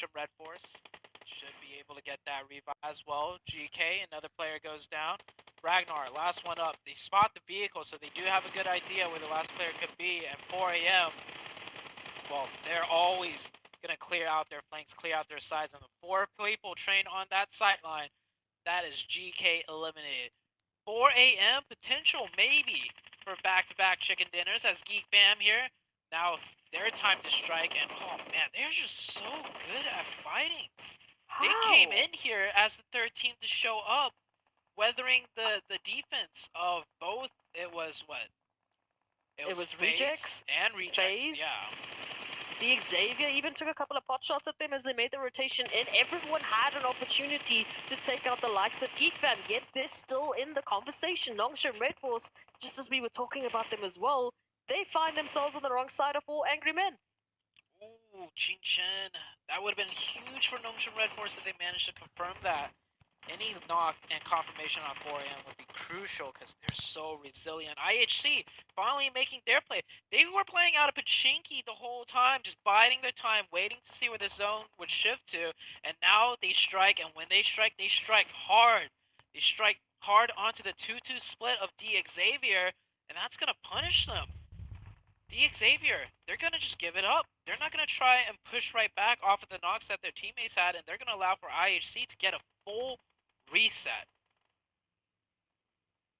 Nongshim Red Force should be able to get that revive as well. GK, another player goes down. Ragnar, last one up. They spot the vehicle, so they do have a good idea where the last player could be. And 4 a.m., well, they're always going to clear out their flanks, clear out their sides. And the 4 people trained on that sight line, that is GK eliminated. 4 a.m. potential maybe for back-to-back chicken dinners as Geek Fam here. Now their time to strike, and oh man, they're just so good at fighting. They came in here as the third team to show up, weathering the defense of both. It was what? It was FaZe Rejects and Rejects. FaZe. Yeah. The Xavier even took a couple of pot shots at them as they made the rotation in. Everyone had an opportunity to take out the likes of Geek Fam, yet they're still in the conversation. Nongshim Red Force, just as we were talking about them as well, they find themselves on the wrong side of 4 angry men. Ooh, Chin Chen. That would have been huge for Nongshim Red Force if they managed to confirm that. Any knock and confirmation on 4am would be crucial because they're so resilient. IHC finally making their play. They were playing out of Pachinki the whole time, just biding their time, waiting to see where the zone would shift to, and now they strike, and when they strike hard. They strike hard onto the 2-2 split of D Xavier, and that's going to punish them. D Xavier, they're going to just give it up. They're not going to try and push right back off of the knocks that their teammates had, and they're going to allow for IHC to get a full reset.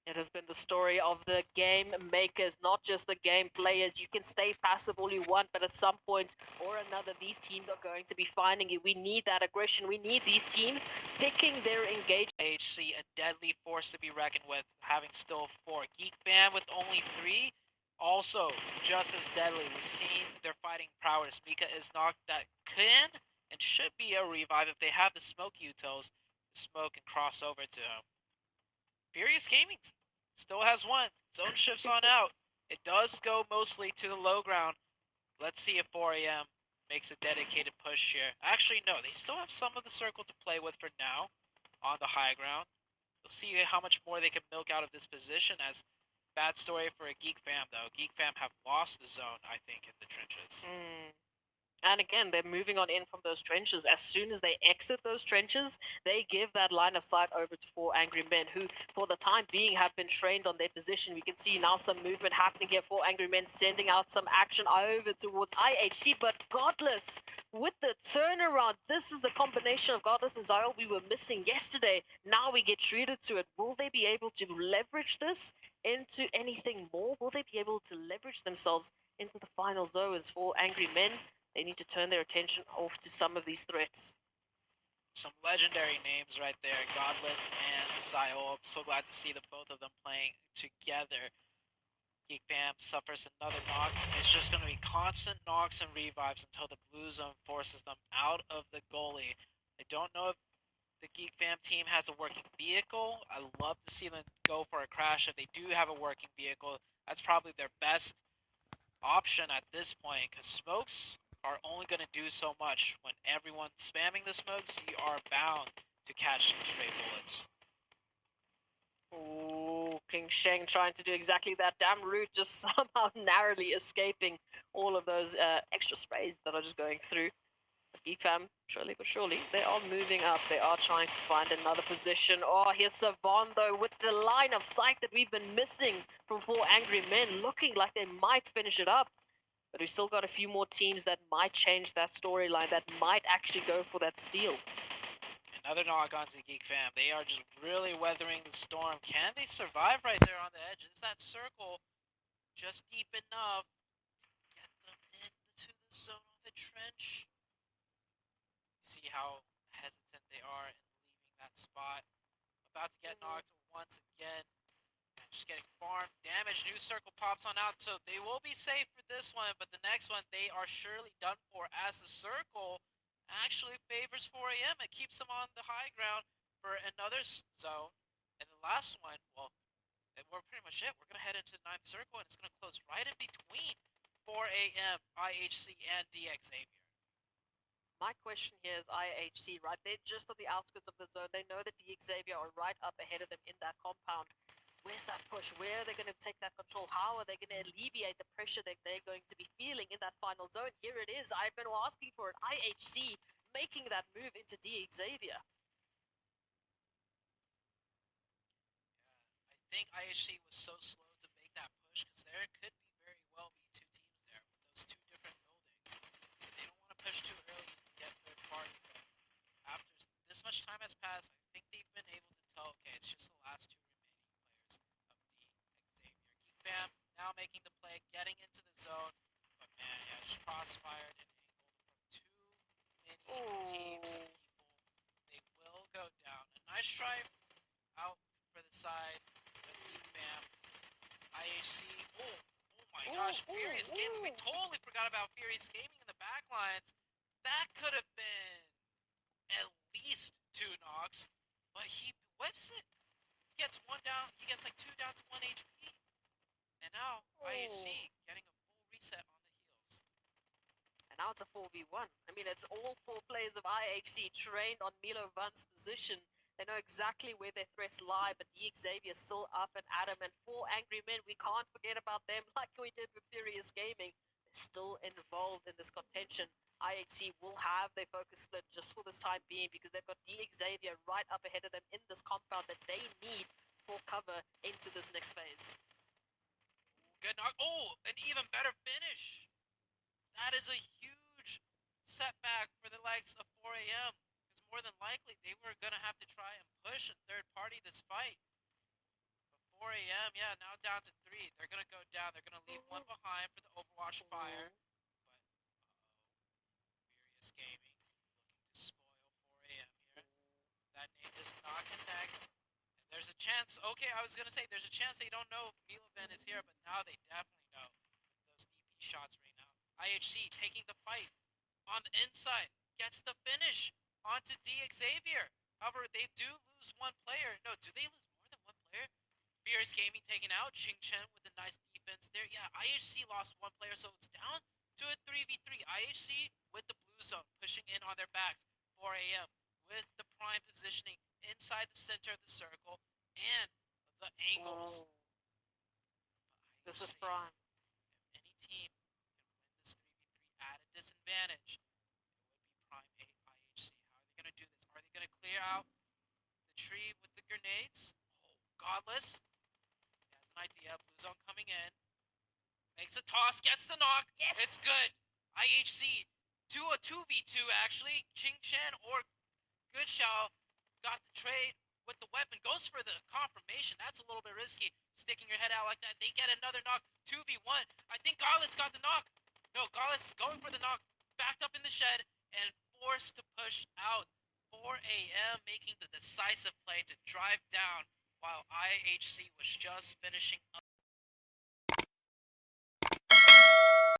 It has been the story of the game makers, not just the game players. You can stay passive all you want, but at some point or another, these teams are going to be finding you. We need that aggression. We need these teams picking their engagement. HC, a deadly force to be reckoned with, having still 4. Geek Fam with only 3, also just as deadly. We've seen their fighting prowess. Mika is knocked that can and should be a revive if they have the smoke utils to smoke and cross over to him. Furious Gaming still has 1. Zone shifts on out. It does go mostly to the low ground. Let's see if 4am makes a dedicated push here. Actually, no, they still have some of the circle to play with for now on the high ground. We'll see how much more they can milk out of this position. As bad story for a Geek Fam, though. Geek Fam have lost the zone, I think, in the trenches. And again, they're moving on in from those trenches. As soon as they exit those trenches, they give that line of sight over to 4 angry men who, for the time being, have been trained on their position. We can see now some movement happening here. 4 angry men sending out some action over towards IHC, but Godless with the turnaround. This is the combination of Godless and Zyle we were missing yesterday. Now we get treated to it. Will they be able to leverage this into anything more? Will they be able to leverage themselves into the final zones? 4 angry men, they need to turn their attention off to some of these threats. Some legendary names right there, Godless and Zyle. I'm so glad to see the both of them playing together. Geek Fam suffers another knock. It's just going to be constant knocks and revives until the blue zone forces them out of the goalie. I don't know if the Geek Fam team has a working vehicle. I love to see them go for a crash. If they do have a working vehicle, that's probably their best option at this point, because smokes are only going to do so much. When everyone's spamming the smokes, you are bound to catch stray bullets. Ooh, King Sheng trying to do exactly that. Damn Root just somehow narrowly escaping all of those extra sprays that are just going through. Geek Fam, surely but surely, they are moving up. They are trying to find another position. Oh, here's Savon, though, with the line of sight that we've been missing from 4 angry men, looking like they might finish it up. But we've still got a few more teams that might change that storyline, that might actually go for that steal. Another knock onto the Geek Fam. They are just really weathering the storm. Can they survive right there on the edge? Is that circle just deep enough to get them into the zone of the trench? See how hesitant they are in leaving that spot. About to get knocked once again. Just getting farm damage. New circle pops on out, so they will be safe for this one, but the next one they are surely done for, as the circle actually favors 4am. It keeps them on the high ground for another zone. And the last one, well, we're pretty much it. We're going to head into the 9th circle, and it's going to close right in between 4am, IHC, and DX Xavier. My question here is IHC, right? They're just on the outskirts of the zone. They know that DX Xavier are right up ahead of them in that compound. Where's that push? Where are they going to take that control? How are they going to alleviate the pressure that they're going to be feeling in that final zone? Here it is. I've been asking for it. IHC making that move into D Xavier. I think IHC was so slow to make that push because there could be very well be two teams there with those two different buildings. So they don't want to push too early and get third party. But after this much time has passed, I think they've been able to tell, okay, it's just the last two remaining players of D Xavier. Geek Fam now making the play, getting into the zone. But man, yeah, just crossfired and angled from too many teams and people. They will go down. A nice try out for the side of Geek Fam. IHC. Oh my gosh, Furious Gaming. We totally forgot about Furious Gaming in the backlines. That could have been at least two knocks, but he whips it. He gets one down. He gets like two down to 1 HP. And now IHC getting a full reset on the heels. And now it's a 4v1. I mean, it's all four players of IHC trained on Milo Van's position. They know exactly where their threats lie, but D Xavier still up and at him. And four angry men, we can't forget about them like we did with Furious Gaming. They're still involved in this contention. IHC will have their focus split just for this time being because they've got D Xavier right up ahead of them in this compound that they need for cover into this next phase. Good knock. Oh, an even better finish. That is a huge setback for the likes of 4 a.m. Because more than likely they were going to have to try and push and third party this fight. But 4 a.m., yeah, now down to 3. They're going to go down. They're going to leave one behind for the Overwatch fire. But, Furious Gaming looking to spoil 4 a.m. here. That name just not connect. And there's a chance. Okay, I was going to say there's a chance they don't know if Milovan is here, but now they definitely know with those DP shots right now. IHC taking the fight on the inside, gets the finish onto D Xavier. However, they do lose one player. No, do they lose more than one player? Fierce Gaming taken out. Ching Chen with a nice defense there. Yeah, IHC lost one player, so it's down to a 3v3. IHC with the blue zone pushing in on their backs. 4 a.m. with the prime positioning inside the center of the circle and the angles. This is prime. If any team can win this 3v3 at a disadvantage, it would be Prime 8 IHC. How are they going to do this? Are they going to clear out the tree with the grenades? Oh, Godless. He has an idea. Blue zone coming in. Makes a toss. Gets the knock. Yes! It's good. IHC. Do a 2v2 actually. Ching Chen or Good Xiao got the trade with the weapon. Goes for the confirmation. That's a little bit risky. Sticking your head out like that. They get another knock. 2v1. I think Godless got the knock. No, Godless going for the knock. Backed up in the shed and forced to push out. 4 a.m. making the decisive play to drive down while IHC was just finishing up.